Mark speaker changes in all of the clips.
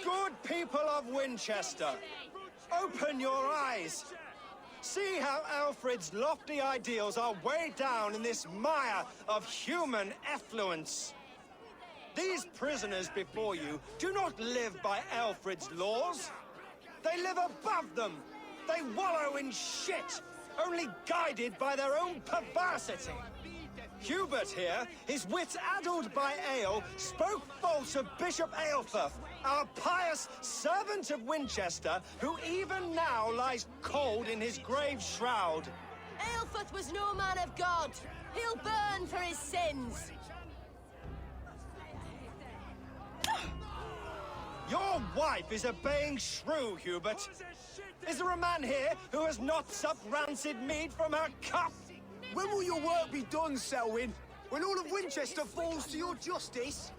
Speaker 1: Good people of Winchester, open your eyes. See how Alfred's lofty ideals are weighed down in this mire of human effluence. These prisoners before you do not live by Alfred's laws. They live above them. They wallow in shit, only guided by their own perversity. Hubert here, his wits addled by ale, spoke false of Bishop Aelfirth, our pious servant of Winchester, who even now lies cold in his grave shroud.
Speaker 2: Aelfirth was no man of God. He'll burn for his sins.
Speaker 1: Your wife is obeying shrew, Hubert. Is there a man here who has not supped rancid mead from her cup?
Speaker 3: When will your work be done, Selwyn? When all of Winchester falls to your justice?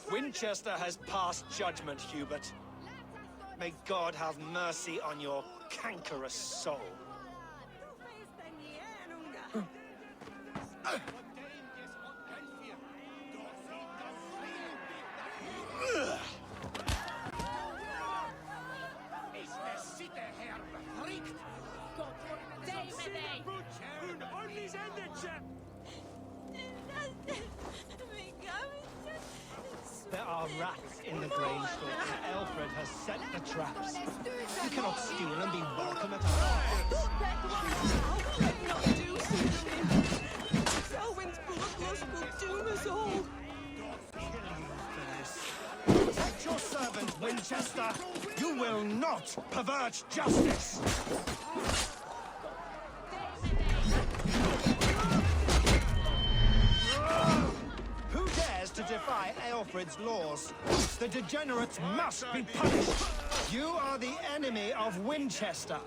Speaker 1: Winchester has passed judgment, Hubert. May God have mercy on your cankerous soul. There are rats in the grain store, and Alfred has set the traps. You cannot steal and be welcome at our
Speaker 2: Selwyn's bloodlust will doom us all.
Speaker 1: Kill you for this. Protect your servant, Winchester. You will not pervert justice. Who dares to defy Aelfred's laws? The degenerates must be punished. You are the enemy of Winchester.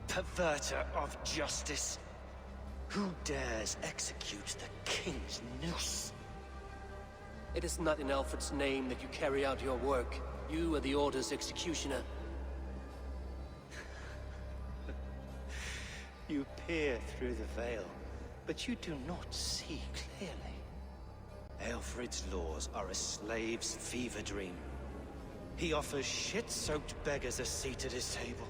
Speaker 1: Perverter of justice. Who dares execute the king's noose?
Speaker 4: It is not in Alfred's name that you carry out your work. You are the Order's executioner.
Speaker 1: You peer through the veil, but you do not see clearly. Aelfred's laws are a slave's fever dream. He offers shit-soaked beggars a seat at his table,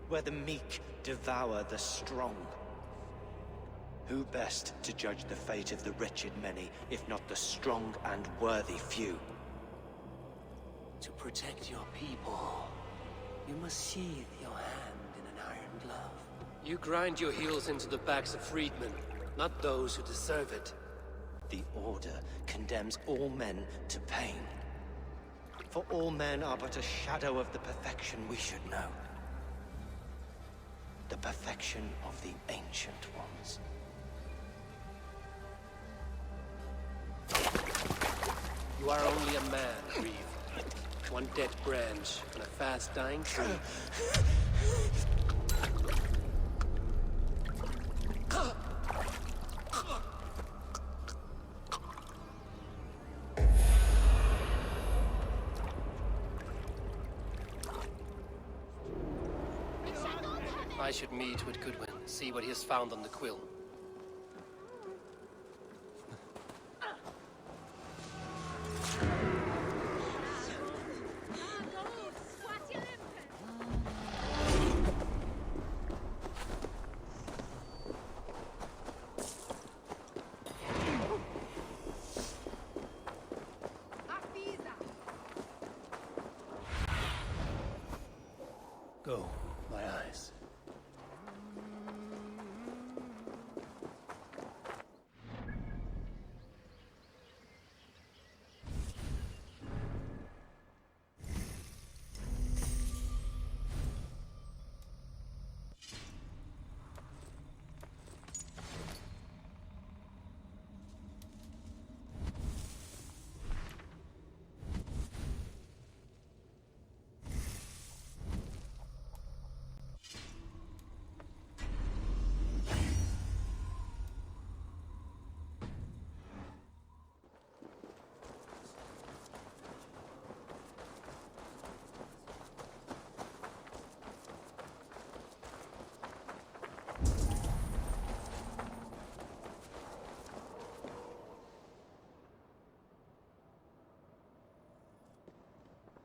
Speaker 1: where the meek devour the strong. Who best to judge the fate of the wretched many, if not the strong and worthy few?
Speaker 4: To protect your people, you must sheathe your hand in an iron glove. You grind your heels into the backs of freedmen, not those who deserve it.
Speaker 1: The Order condemns all men to pain. For all men are but a shadow of the perfection we should know. The perfection of the Ancient Ones.
Speaker 4: You are only a man, Reeve. One dead branch on a fast-dying tree. I should meet with Goodwin, see what he has found on the quill. Go, my eyes.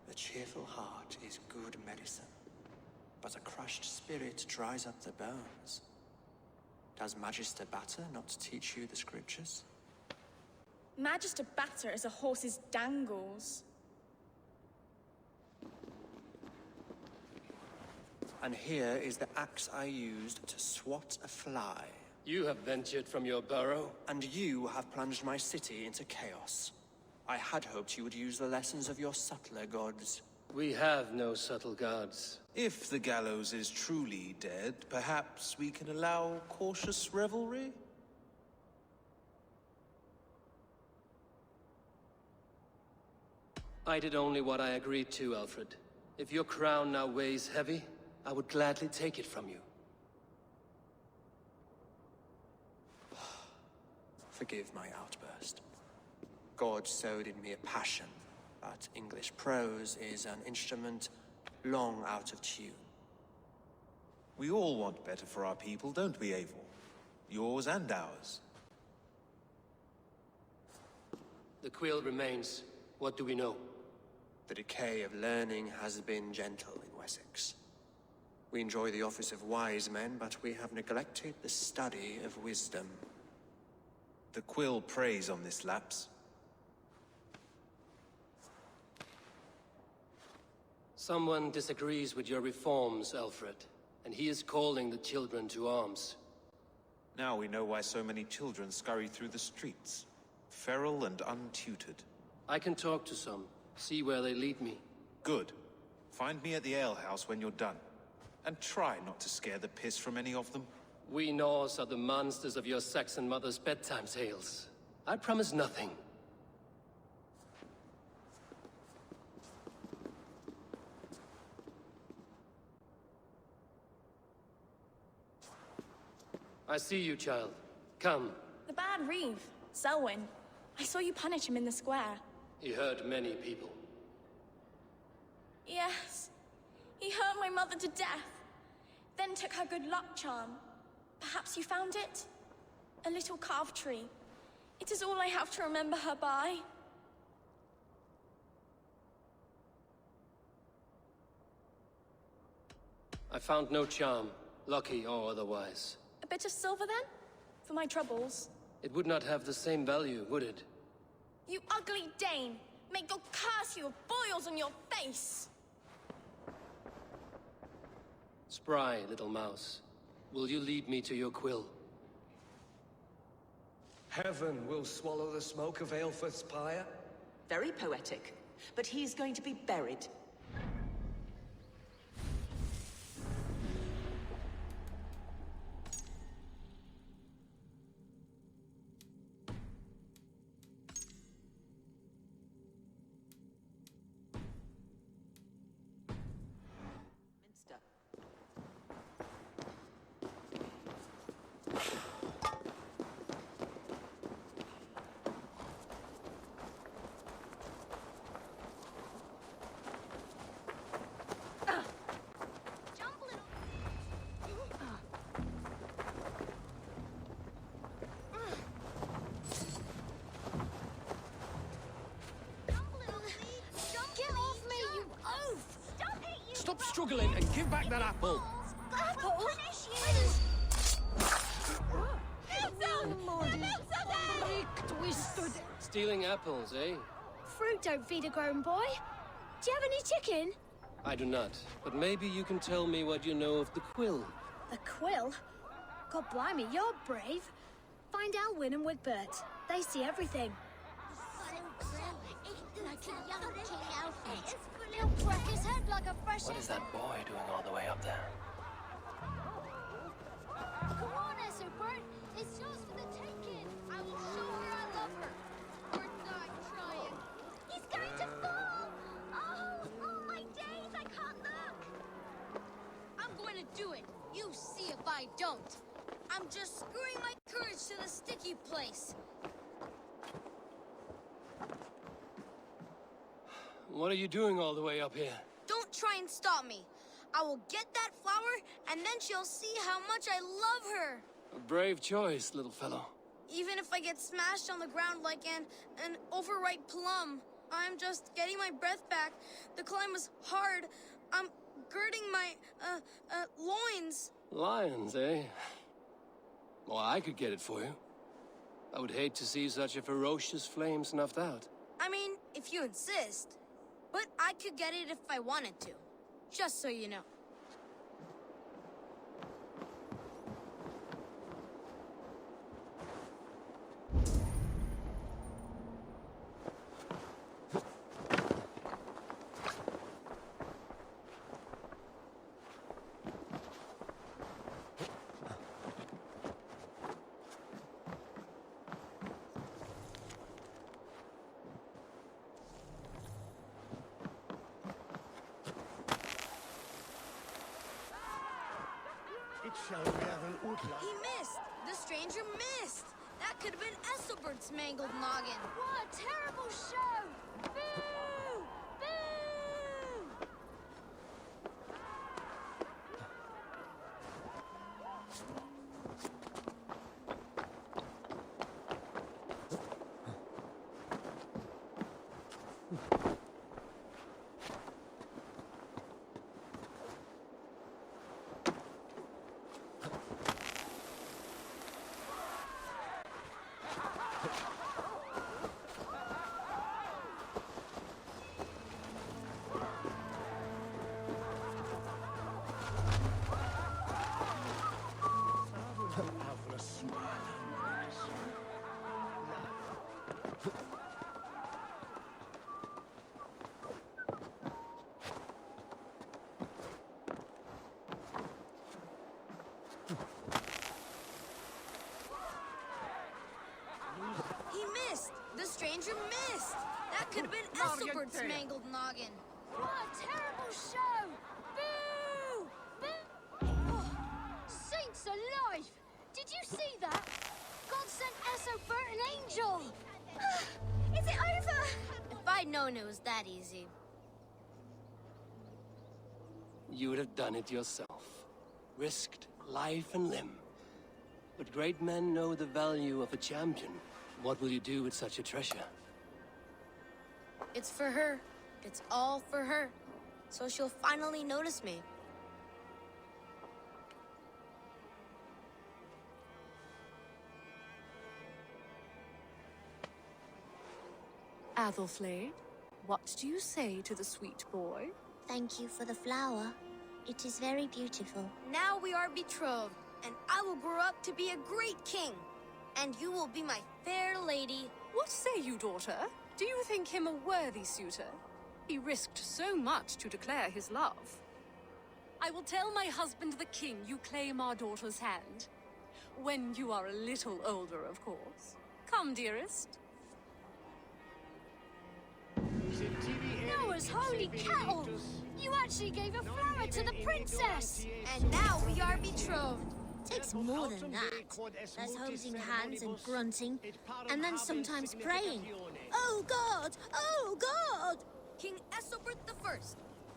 Speaker 1: A cheerful heart is good medicine, but a crushed spirit dries up the bones. Does Magister Batter not teach you the scriptures?
Speaker 5: Magister Batter is a horse's dangles.
Speaker 1: And here is the axe I used to swat a fly.
Speaker 4: You have ventured from your burrow.
Speaker 1: And you have plunged my city into chaos. I had hoped you would use the lessons of your subtler gods.
Speaker 4: We have no subtle gods.
Speaker 6: If the gallows is truly dead, perhaps we can allow cautious revelry?
Speaker 4: I did only what I agreed to, Alfred. If your crown now weighs heavy, I would gladly take it from you.
Speaker 1: Forgive my outburst. God sowed in me a passion, but English prose is an instrument long out of tune.
Speaker 6: We all want better for our people, don't we, Eivor? Yours and ours.
Speaker 4: The quill remains. What do we know?
Speaker 1: The decay of learning has been gentle in Wessex. We enjoy the office of wise men, but we have neglected the study of wisdom.
Speaker 6: The quill preys on this lapse.
Speaker 4: Someone disagrees with your reforms, Alfred, and he is calling the children to arms.
Speaker 6: Now we know why so many children scurry through the streets, feral and untutored.
Speaker 4: I can talk to some, see where they lead me.
Speaker 6: Good. Find me at the alehouse when you're done. And try not to scare the piss from any of them.
Speaker 4: We Norse are the monsters of your Saxon mother's bedtime tales. I promise nothing. I see you, child. Come.
Speaker 5: The bad Reeve, Selwyn. I saw you punish him in the square.
Speaker 4: He hurt many people.
Speaker 5: Yes. He hurt my mother to death. Then took her good luck charm. Perhaps you found it? A little carved tree. It is all I have to remember her by.
Speaker 4: I found no charm, lucky or otherwise.
Speaker 5: A bit of silver, then? for my troubles.
Speaker 4: It would not have the same value, would it?
Speaker 5: You ugly Dane! May God curse you with boils on your face!
Speaker 4: Spry, little mouse. Will you lead me to your quill?
Speaker 7: Heaven will swallow the smoke of Aelfirth's pyre.
Speaker 8: Very poetic. But he's going to be buried. Minster.
Speaker 4: Stop struggling and give back that apple!
Speaker 2: Apple? Twisted.
Speaker 4: Stealing apples, eh?
Speaker 2: Fruit don't feed a grown boy. Do you have any chicken?
Speaker 4: I do not, but maybe you can tell me what you know of the quill.
Speaker 2: The quill? God blimey, you're brave. Find Elwyn and Wigbert. They see everything.
Speaker 9: Like a young King Alfred. He'll crack his head like a fresh.
Speaker 4: What is that boy doing all the way up there?
Speaker 9: Come on, Esobert. It's yours for the taking. I will show her I love her. Or not trying. He's going to fall. Oh my days, I can't look. I'm going to do it. You see if I don't. I'm just screwing my courage to the sticky place.
Speaker 4: What are you doing all the way up here?
Speaker 9: Don't try and stop me. I will get that flower, and then she'll see how much I love her.
Speaker 4: A brave choice, little fellow.
Speaker 9: Even if I get smashed on the ground like an overripe plum, I'm just getting my breath back. The climb was hard. I'm girding my, loins.
Speaker 4: Lions, eh? Well, I could get it for you. I would hate to see such a ferocious flame snuffed out.
Speaker 9: I mean, if you insist. But I could get it if I wanted to. Just so you know. He missed! The stranger missed! That could have been Eselbert's mangled noggin. What a terrible show! Boo! Boo! The stranger missed! That could have been Eselbert's mangled noggin. What a terrible show! Boo! Boo! Oh, saints alive! Did you see that? God sent Esobert an angel! Is it over? If I'd known it was that easy.
Speaker 4: You would have done it yourself. Risked life and limb. But great men know the value of a champion. What will you do with such a treasure?
Speaker 9: It's for her. It's all for her. So she'll finally notice me.
Speaker 10: Athelflaed, what do you say to the sweet boy?
Speaker 9: Thank you for the flower. It is very beautiful.
Speaker 11: Now we are betrothed, and I will grow up to be a great king. And you will be my fair lady.
Speaker 10: What say you, daughter? Do you think him a worthy suitor? He risked so much to declare his love. I will tell my husband the king you claim our daughter's hand. When you are a little older, of course. Come, dearest.
Speaker 2: Noah's holy kettle! You actually gave a flower to the princess!
Speaker 11: And now we are betrothed.
Speaker 9: Takes more than that. There's holding hands and grunting, and then sometimes praying. Oh God! Oh God!
Speaker 11: King Ethelbert I,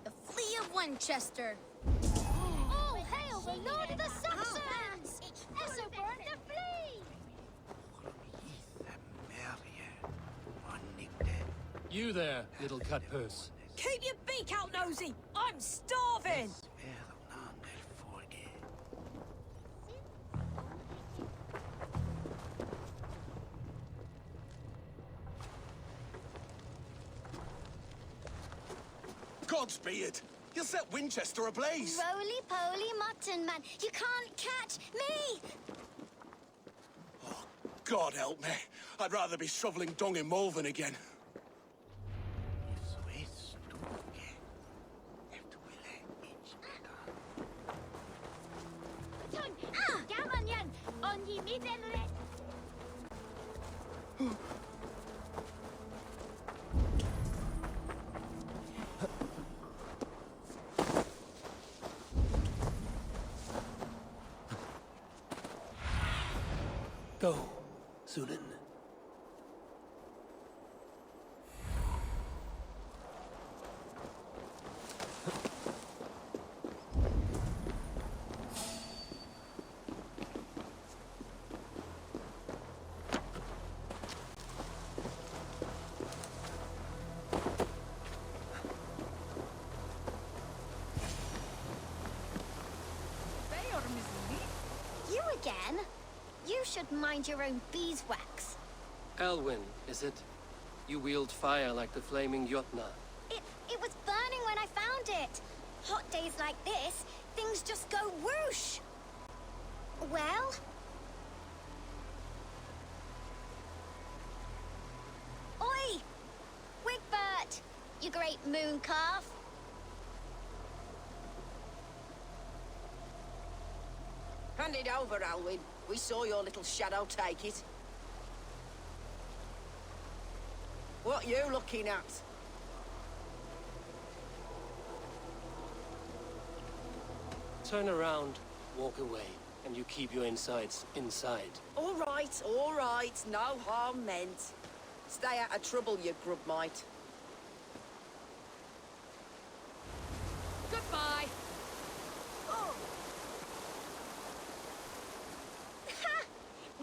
Speaker 11: the Flea of Winchester.
Speaker 2: All hail the Lord of the Saxons! Ethelbert the Flea!
Speaker 4: You there, little cutpurse.
Speaker 11: Keep your beak out, nosy! I'm starving!
Speaker 3: Godspeed! You'll set Winchester ablaze!
Speaker 9: Roly-poly mutton man, you can't catch me!
Speaker 3: Oh, God help me. I'd rather be shoveling dung in Malvern again.
Speaker 4: Go, Zulin.
Speaker 9: You again? You should mind your own beeswax.
Speaker 4: Alwyn, is it? You wield fire like the flaming Jotna.
Speaker 9: It was burning when I found it. Hot days like this, things just go whoosh. Well? Oi! Wigbert! You great moon calf.
Speaker 8: Hand it over, Alwyn. We saw your little shadow take it. What you looking at?
Speaker 4: Turn around, walk away, and you keep your insides inside.
Speaker 8: All right. No harm meant. Stay out of trouble, you grub mite.
Speaker 10: Goodbye.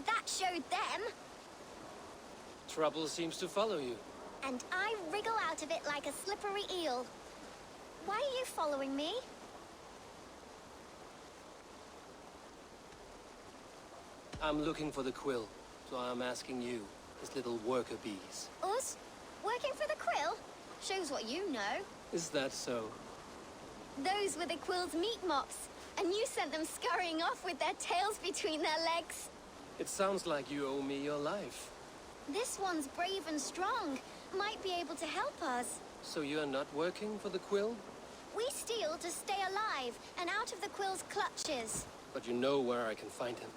Speaker 9: That showed them.
Speaker 4: Trouble seems to follow you.
Speaker 9: And I wriggle out of it like a slippery eel. Why are you following me?
Speaker 4: I'm looking for the quill, so I'm asking you, his little worker bees.
Speaker 9: Us? Working for the quill? Shows what you know.
Speaker 4: Is that so?
Speaker 9: Those were the quill's meat mops, and you sent them scurrying off with their tails between their legs.
Speaker 4: It sounds like you owe me your life.
Speaker 9: This one's brave and strong. Might be able to help us.
Speaker 4: So you're not working for the quill?
Speaker 9: We steal to stay alive and out of the quill's clutches.
Speaker 4: But you know where I can find him.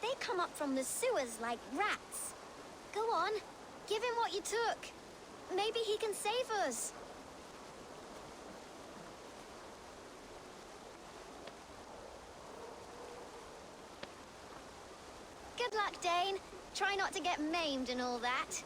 Speaker 9: They come up from the sewers like rats. Go on, give him what you took. Maybe he can save us. Good luck, Dane. Try not to get maimed and all that.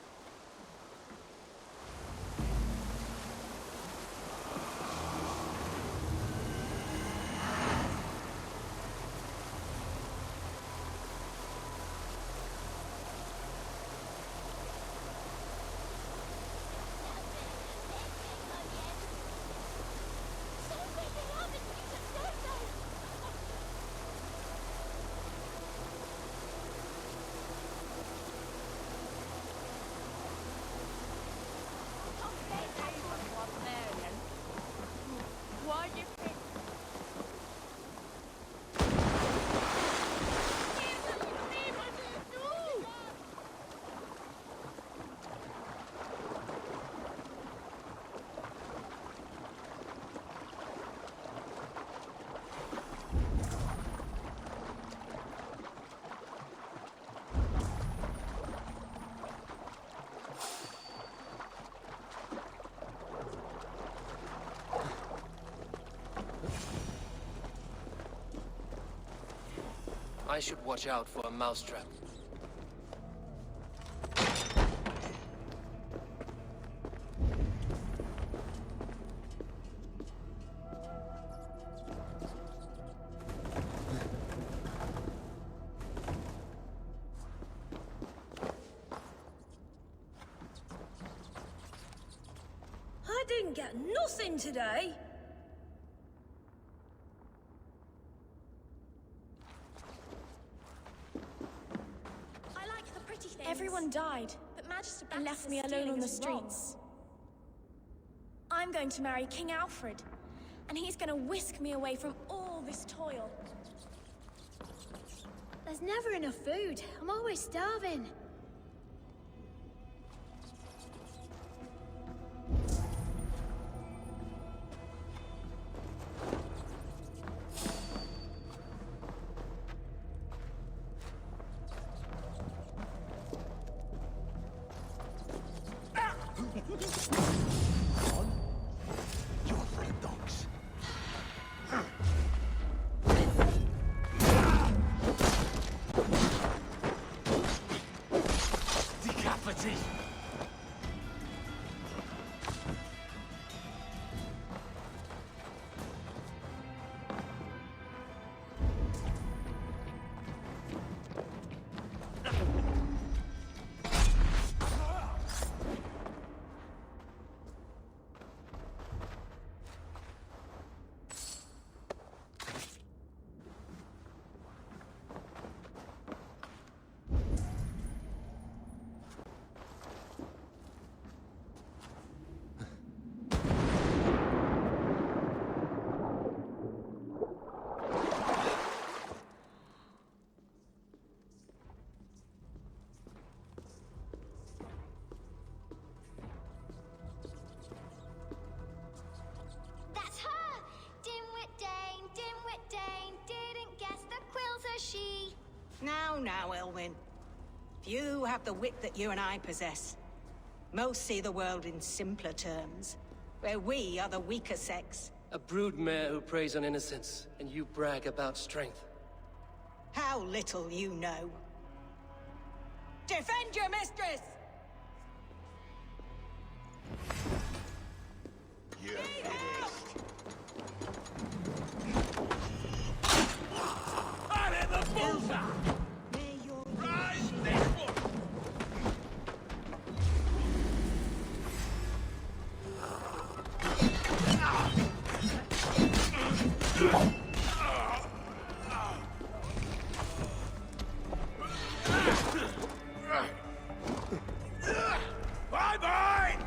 Speaker 4: I should watch out for a mousetrap.
Speaker 2: I didn't get nothing today.
Speaker 5: I like the pretty things. Everyone died, but Magister and left me alone on the streets. I'm going to marry King Alfred, and he's going to whisk me away from all this toil.
Speaker 2: There's never enough food. I'm always starving.
Speaker 3: You're afraid of dogs. Decapitate!
Speaker 9: That's her! Dimwit Dane, didn't guess the quill's a she.
Speaker 12: Now, Elwyn. Few have the wit that you and I possess. Most see the world in simpler terms, where we are the weaker sex.
Speaker 4: A broodmare who preys on innocence, and you brag about strength.
Speaker 12: How little you know. Defend your mistress!
Speaker 3: You're
Speaker 13: I'm in the bullseye! Rise this one! Bye-bye!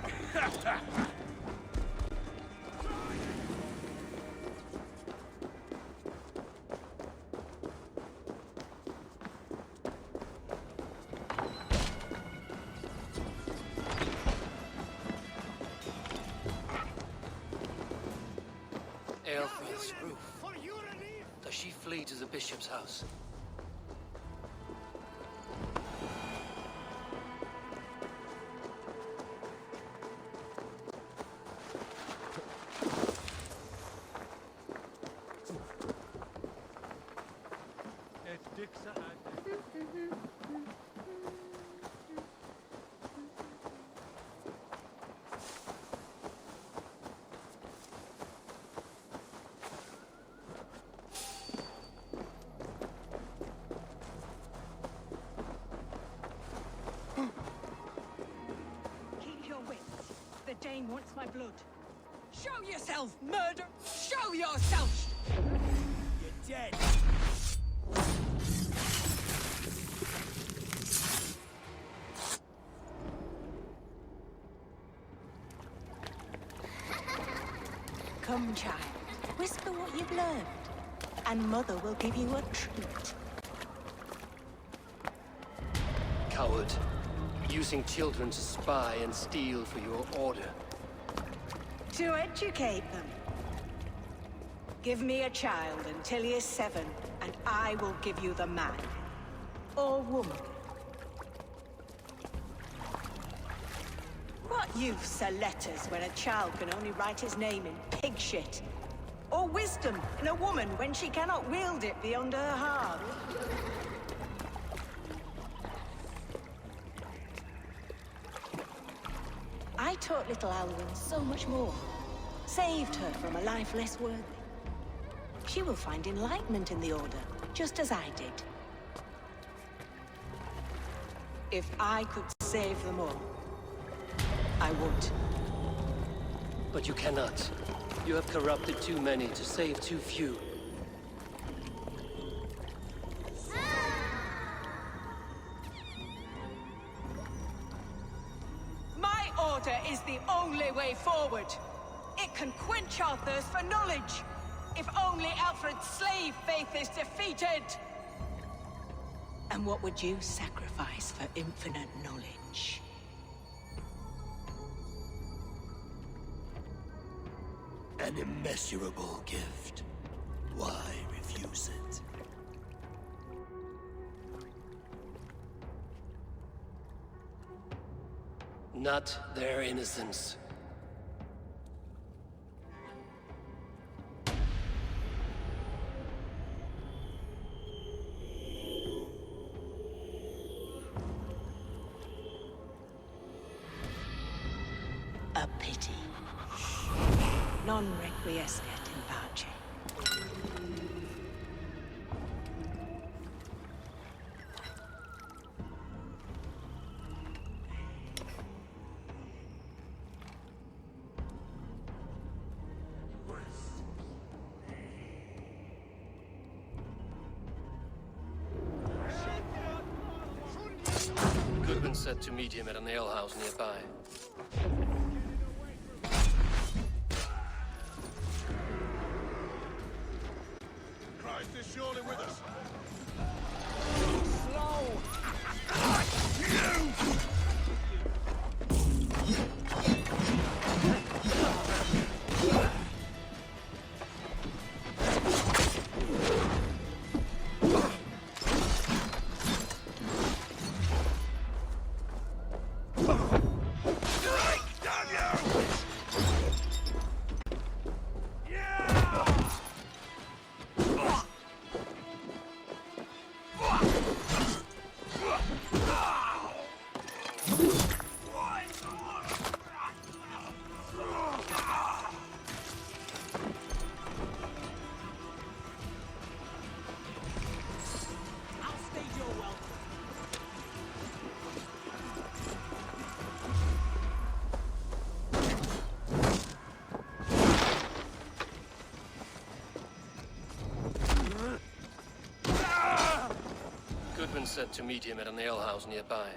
Speaker 4: Aelfred's roof. Does she flee to the bishop's house?
Speaker 12: Keep your wits. The Dane wants my blood. Show yourself, murder! Show yourself!
Speaker 3: You're dead.
Speaker 12: Come, child. Whisper what you've learned, and Mother will give you a treat.
Speaker 4: Coward. Using children to spy and steal for your order.
Speaker 12: To educate them. Give me a child until he is 7, and I will give you the man. Or woman. What use are letters when a child can only write his name in pig shit? Or wisdom in a woman when she cannot wield it beyond her heart? taught little Alwyn so much more. Saved her from a life less worthy. She will find enlightenment in the Order, just as I did. If I could save them all, I would.
Speaker 4: But you cannot. You have corrupted too many to save too few.
Speaker 12: My order is the only way forward. It can quench our thirst for knowledge. If only Alfred's slave faith is defeated. And what would you sacrifice for infinite knowledge?
Speaker 14: An immeasurable gift. Why refuse it?
Speaker 4: Not their innocence.
Speaker 12: A pity. Non requiescat in pace.
Speaker 4: Goodwin said to meet him at an alehouse nearby.
Speaker 13: Christ is surely with us.
Speaker 4: Goodwin said to meet him at an alehouse nearby.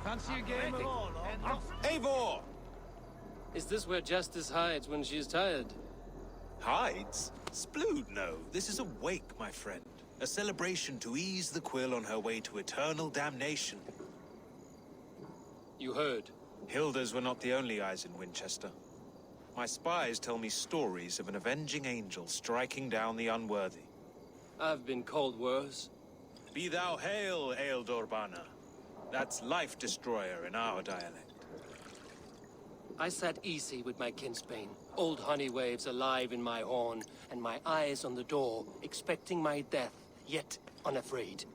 Speaker 13: Fancy a game of all,
Speaker 6: Eivor!
Speaker 4: Is this where Justice hides when she's tired?
Speaker 6: Hides? Splood, no. This is a wake, my friend. A celebration to ease the Quill on her way to eternal damnation.
Speaker 4: You heard.
Speaker 6: Hilda's were not the only eyes in Winchester. My spies tell me stories of an avenging angel striking down the unworthy.
Speaker 4: I've been called worse.
Speaker 6: Be thou hail, Eildor Bana. That's Life Destroyer in our dialect.
Speaker 4: I sat easy with my kinsbane, old honey waves alive in my horn, and my eyes on the door, expecting my death, yet unafraid.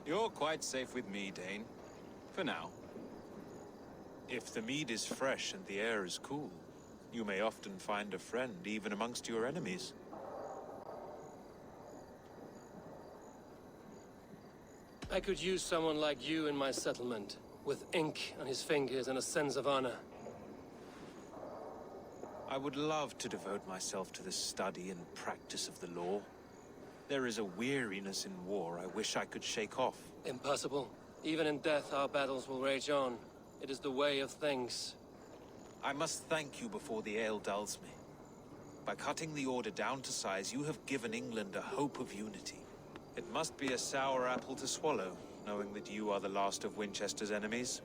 Speaker 6: You're quite safe with me, Dane. For now. If the mead is fresh and the air is cool, you may often find a friend even amongst your enemies.
Speaker 4: I could use someone like you in my settlement, with ink on his fingers and a sense of honor.
Speaker 6: I would love to devote myself to the study and practice of the law. There is a weariness in war I wish I could shake off.
Speaker 4: Impossible. Even in death, our battles will rage on. It is the way of things.
Speaker 6: I must thank you before the ale dulls me. By cutting the order down to size, you have given England a hope of unity. It must be a sour apple to swallow, knowing that you are the last of Winchester's enemies.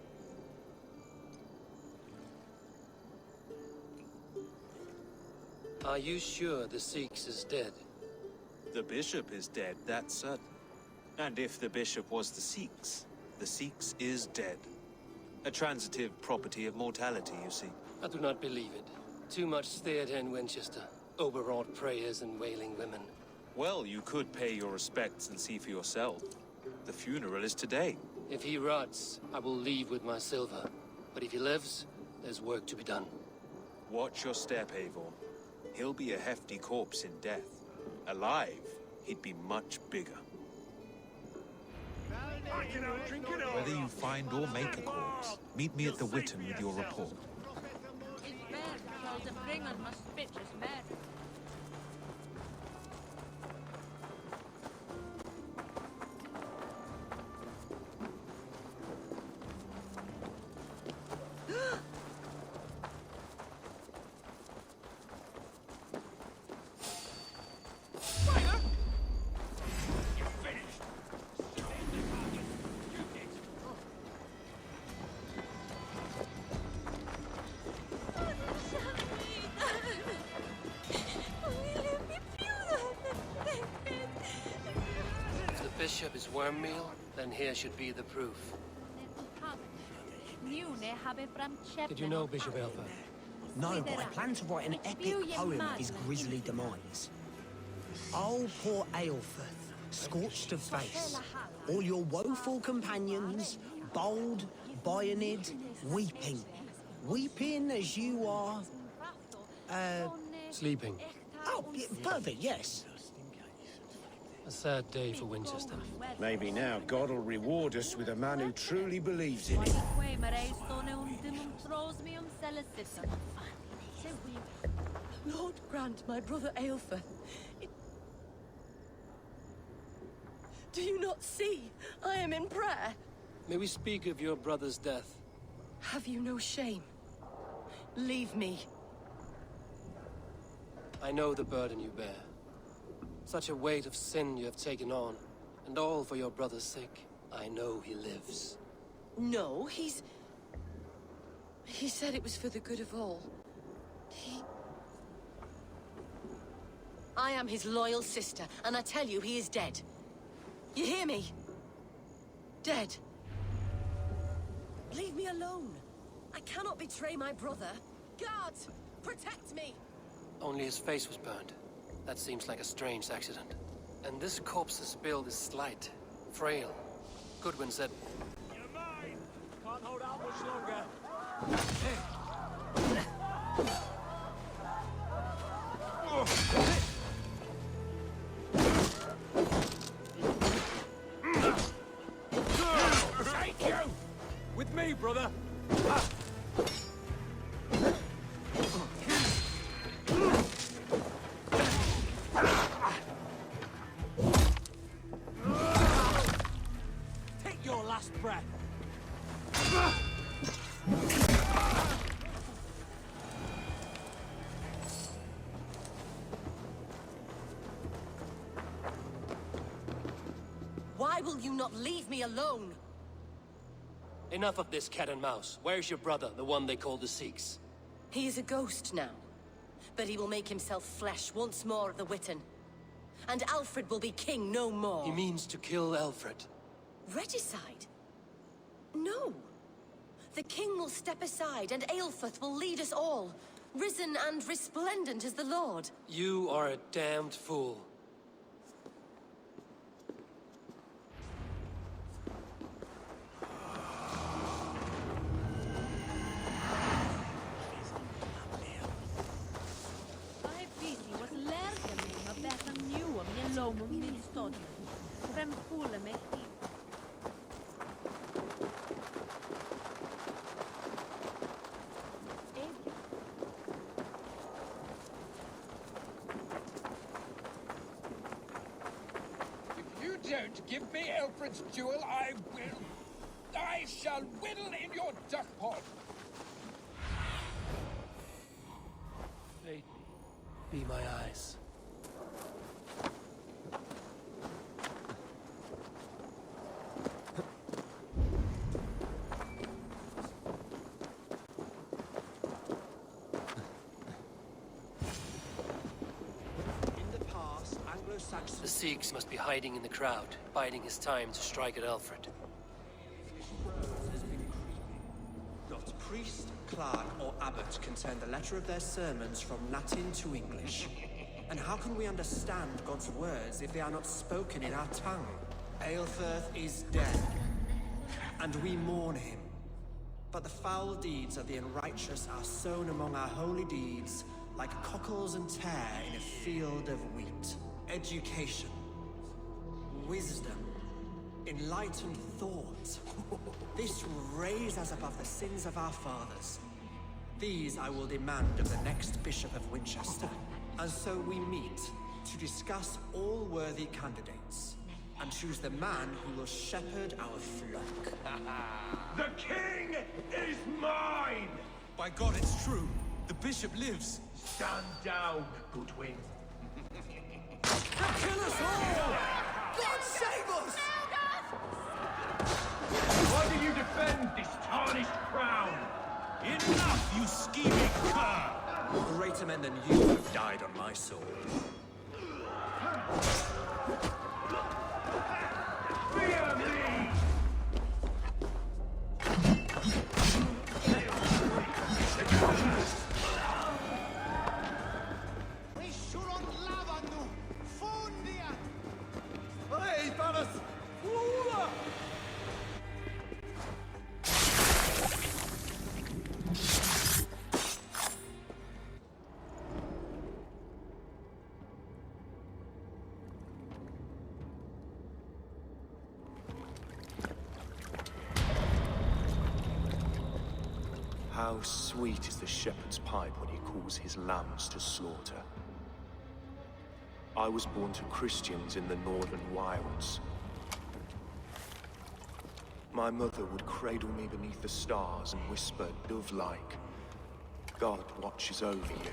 Speaker 4: Are you sure the Sikhs is dead?
Speaker 6: The bishop is dead, that's certain. And if the bishop was the Sikhs is dead. A transitive property of mortality, you see.
Speaker 4: I do not believe it. Too much theater in Winchester. Overwrought prayers and wailing women.
Speaker 6: Well, you could pay your respects and see for yourself. The funeral is today.
Speaker 4: If he rots, I will leave with my silver. But if he lives, there's work to be done.
Speaker 6: Watch your step, Eivor. He'll be a hefty corpse in death. Alive, he'd be much bigger. Whether you find or make a corpse, meet me at the Witten with your report.
Speaker 4: Bishop is worm meal, then here should be the proof. Did you know Bishop Eivor?
Speaker 15: No, but I plan to write an epic poem of his grisly demise. Oh, poor Aelfrith, scorched of face. All your woeful companions, bold, Bionid, weeping. Weeping as you are...
Speaker 4: Sleeping.
Speaker 15: Oh, yeah, perfect, yes.
Speaker 4: A sad day for Winchester.
Speaker 16: Maybe now God will reward us with a man who truly believes in it.
Speaker 8: Lord grant my brother Aelfir. Do you not see? I am in prayer.
Speaker 4: May we speak of your brother's death?
Speaker 8: Have you no shame? Leave me.
Speaker 4: I know the burden you bear. Such a weight of sin you have taken on, and all for your brother's sake. I know he lives.
Speaker 8: No, he said it was for the good of all. I am his loyal sister, and I tell you, he is dead. You hear me? Dead. Leave me alone. I cannot betray my brother. Guards, protect me!
Speaker 4: Only his face was burned. That seems like a strange accident. And this corpse's build is slight, frail. Goodwin said...
Speaker 13: You're mine! Can't hold out much longer. Take you! With me, brother! Take your last breath!
Speaker 8: Why will you not leave me alone?
Speaker 4: Enough of this cat and mouse. Where's your brother, the one they call the Sikhs?
Speaker 8: He is a ghost now. But he will make himself flesh once more at the Witten. And Alfred will be king no more.
Speaker 4: He means to kill Alfred.
Speaker 8: Regicide? No. The king will step aside and Aelfrith will lead us all. Risen and resplendent as the Lord.
Speaker 4: You are a damned fool.
Speaker 17: don't give me Alfred's jewel, I shall whittle in your duck pod.
Speaker 4: Aid me. Be my eyes. The Sikhs must be hiding in the crowd, biding his time to strike at Alfred.
Speaker 18: Not priest, clerk, or abbot can turn the letter of their sermons from Latin to English. And how can we understand God's words if they are not spoken in our tongue? Aelfirth is dead, and we mourn him. But the foul deeds of the unrighteous are sown among our holy deeds, like cockles and tare in a field of wheat. Education, wisdom, enlightened thought. This will raise us above the sins of our fathers. These I will demand of the next Bishop of Winchester. And so we meet to discuss all worthy candidates and choose the man who will shepherd our flock.
Speaker 19: The king is mine!
Speaker 6: By God, it's true. The bishop lives.
Speaker 19: Stand down, Goodwin.
Speaker 3: They'll kill us all! God save us!
Speaker 19: Why do you defend this tarnished crown?
Speaker 6: Enough, you scheming cur!
Speaker 18: Greater men than you have died on my sword.
Speaker 19: Fear me!
Speaker 20: How sweet is the shepherd's pipe when he calls his lambs to slaughter. I was born to Christians in the northern wilds. My mother would cradle me beneath the stars and whisper, dove-like, God watches over you.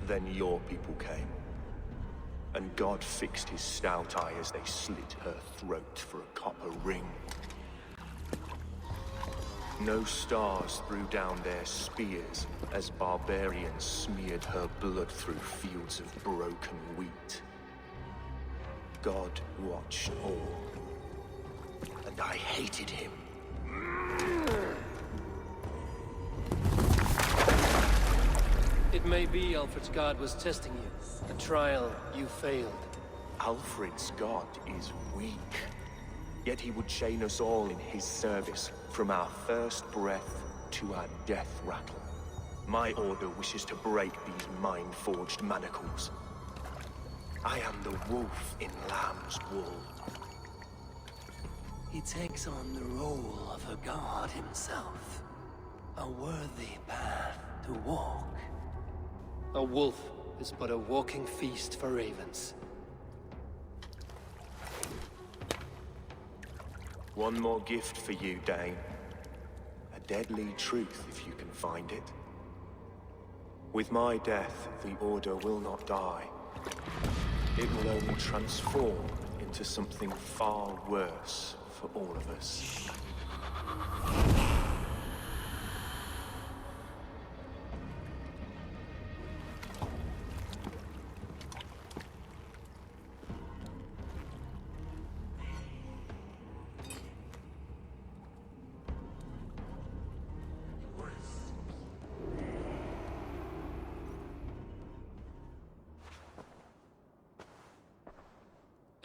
Speaker 20: Then your people came. And God fixed his stout eye as they slit her throat for a copper ring. No stars threw down their spears as barbarians smeared her blood through fields of broken wheat. God watched all, and I hated him.
Speaker 4: It may be Alfred's god was testing you. A trial you failed.
Speaker 20: Alfred's god is weak. Yet he would chain us all in his service, from our first breath to our death rattle. My order wishes to break these mind-forged manacles. I am the wolf in lamb's wool.
Speaker 4: He takes on the role of a god himself. A worthy path to walk. A wolf is but a walking feast for ravens.
Speaker 20: One more gift for you, Dane. A deadly truth, if you can find it. With my death, the Order will not die. It will only transform into something far worse for all of us.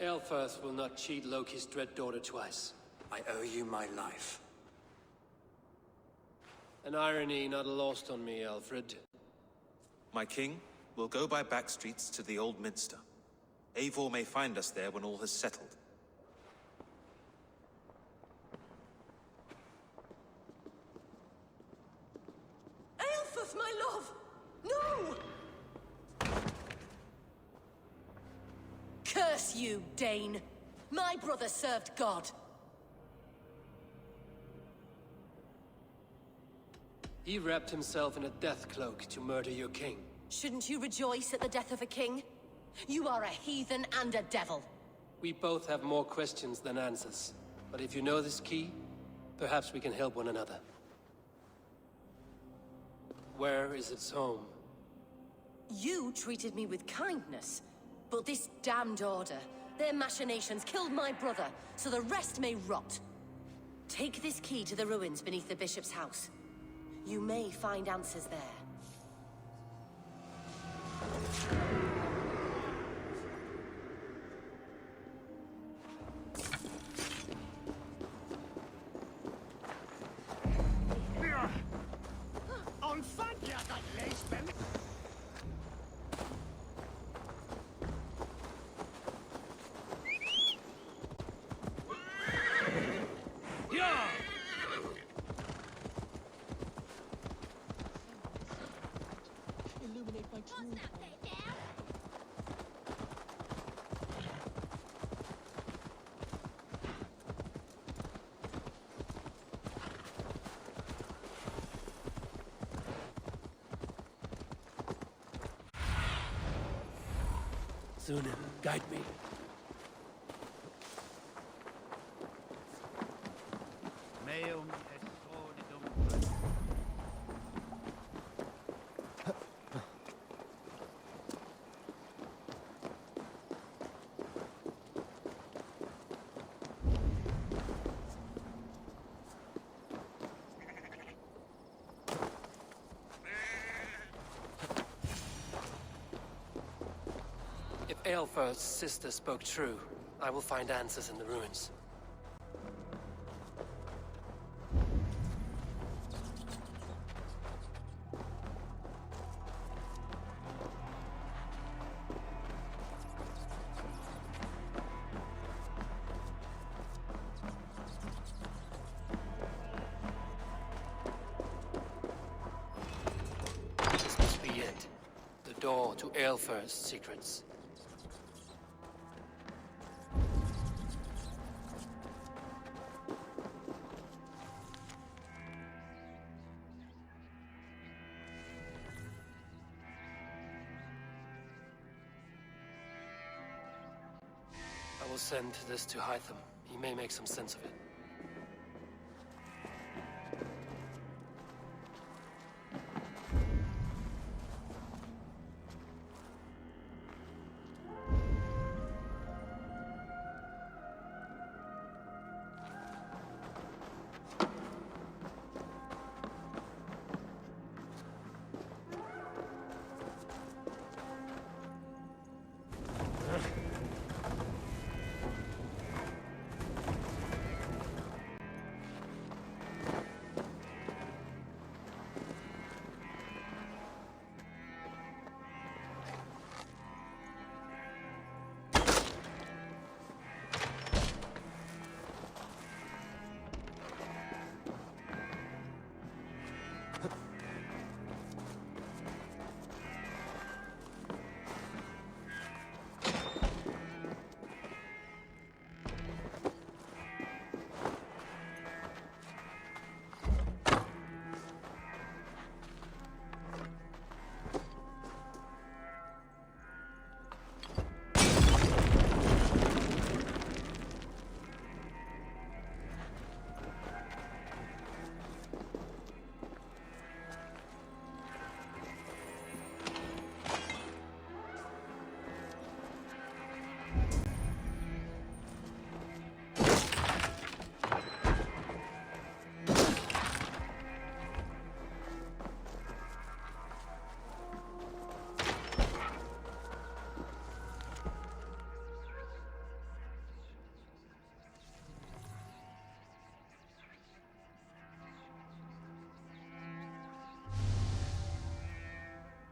Speaker 4: Aelfirth will not cheat Loki's dread daughter twice.
Speaker 18: I owe you my life.
Speaker 4: An irony not lost on me, Alfred.
Speaker 6: My king, we'll go by back streets to the Old Minster. Eivor may find us there when all has settled.
Speaker 8: Curse you, Dane! My brother served God!
Speaker 4: He wrapped himself in a death cloak to murder your king.
Speaker 8: Shouldn't you rejoice at the death of a king? You are a heathen and a devil.
Speaker 4: We both have more questions than answers. But if you know this key, perhaps we can help one another. Where is its home?
Speaker 8: You treated me with kindness, but this damned order, their machinations killed my brother, so the rest may rot. Take this key to the ruins beneath the bishop's house. You may find answers there.
Speaker 3: On fire, that lace belly.
Speaker 9: Illuminate my truth.
Speaker 4: Sunan, guide me.
Speaker 3: Meum est sordidum.
Speaker 4: If Eivor's sister spoke true, I will find answers in the ruins. This must be it. The door to Eivor's secrets. I will send this to Hytham. He may make some sense of it.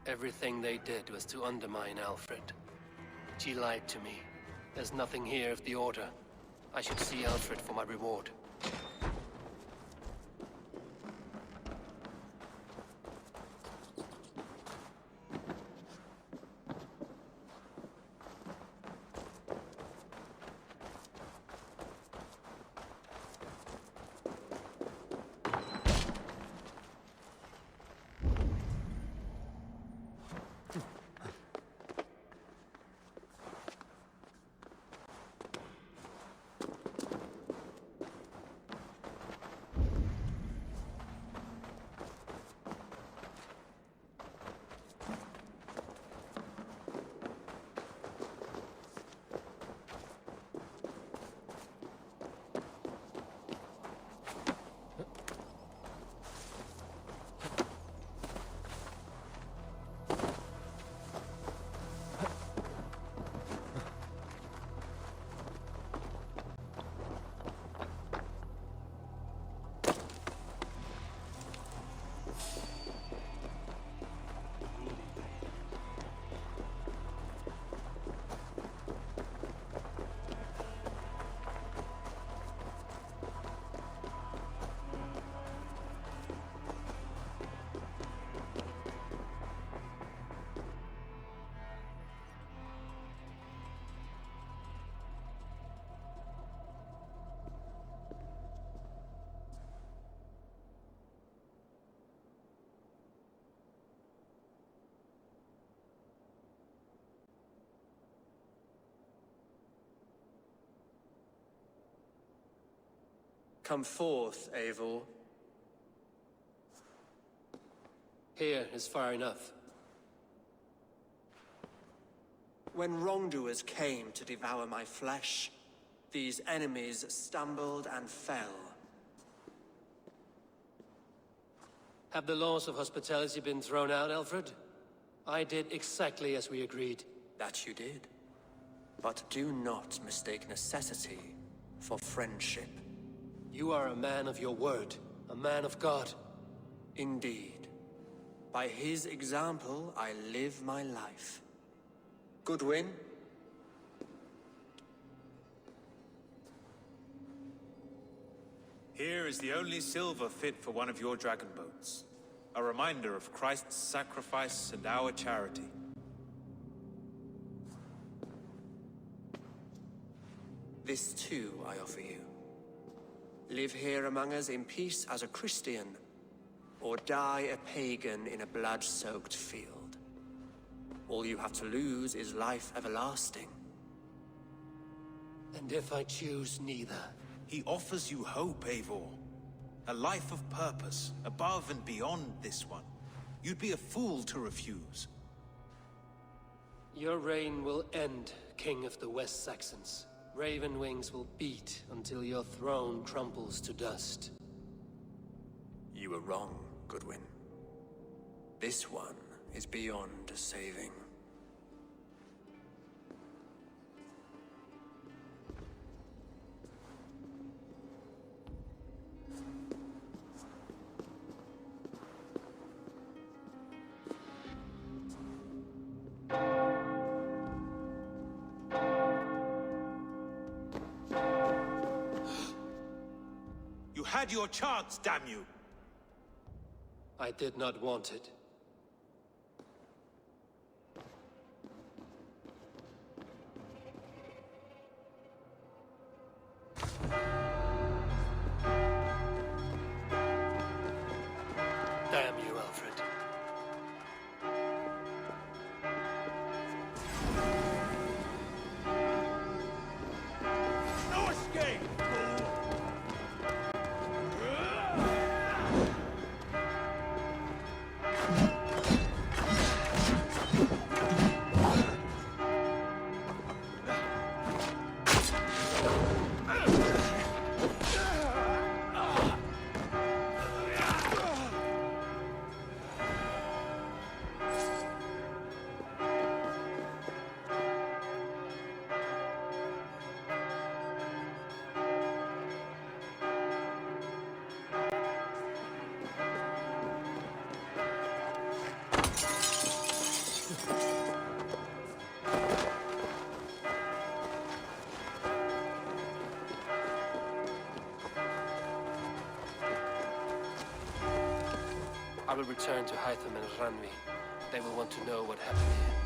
Speaker 4: Everything they did was to undermine Alfred. She lied to me. There's nothing here of the Order. I should see Alfred for my reward.
Speaker 18: Come forth, Eivor.
Speaker 4: Here is far enough.
Speaker 18: When wrongdoers came to devour my flesh, these enemies stumbled and fell.
Speaker 4: Have the laws of hospitality been thrown out, Alfred? I did exactly as we agreed.
Speaker 18: That you did. But do not mistake necessity for friendship.
Speaker 4: You are a man of your word, a man of God.
Speaker 18: Indeed. By his example, I live my life. Goodwin?
Speaker 6: Here is the only silver fit for one of your dragon boats. A reminder of Christ's sacrifice and our charity.
Speaker 18: This too I offer you. Live here among us in peace as a Christian, or die a pagan in a blood-soaked field. All you have to lose is life everlasting.
Speaker 4: And if I choose neither?
Speaker 6: He offers you hope, Eivor. A life of purpose, above and beyond this one. You'd be a fool to refuse.
Speaker 4: Your reign will end, King of the West Saxons. Raven wings will beat until your throne crumbles to dust.
Speaker 18: You were wrong, Goodwin. This one is beyond saving.
Speaker 6: You had your chance, damn you!
Speaker 4: I did not want it. Damn you, Alfred.
Speaker 6: No escape!
Speaker 4: I will return to Hytham and Ranvi. They will want to know what happened here.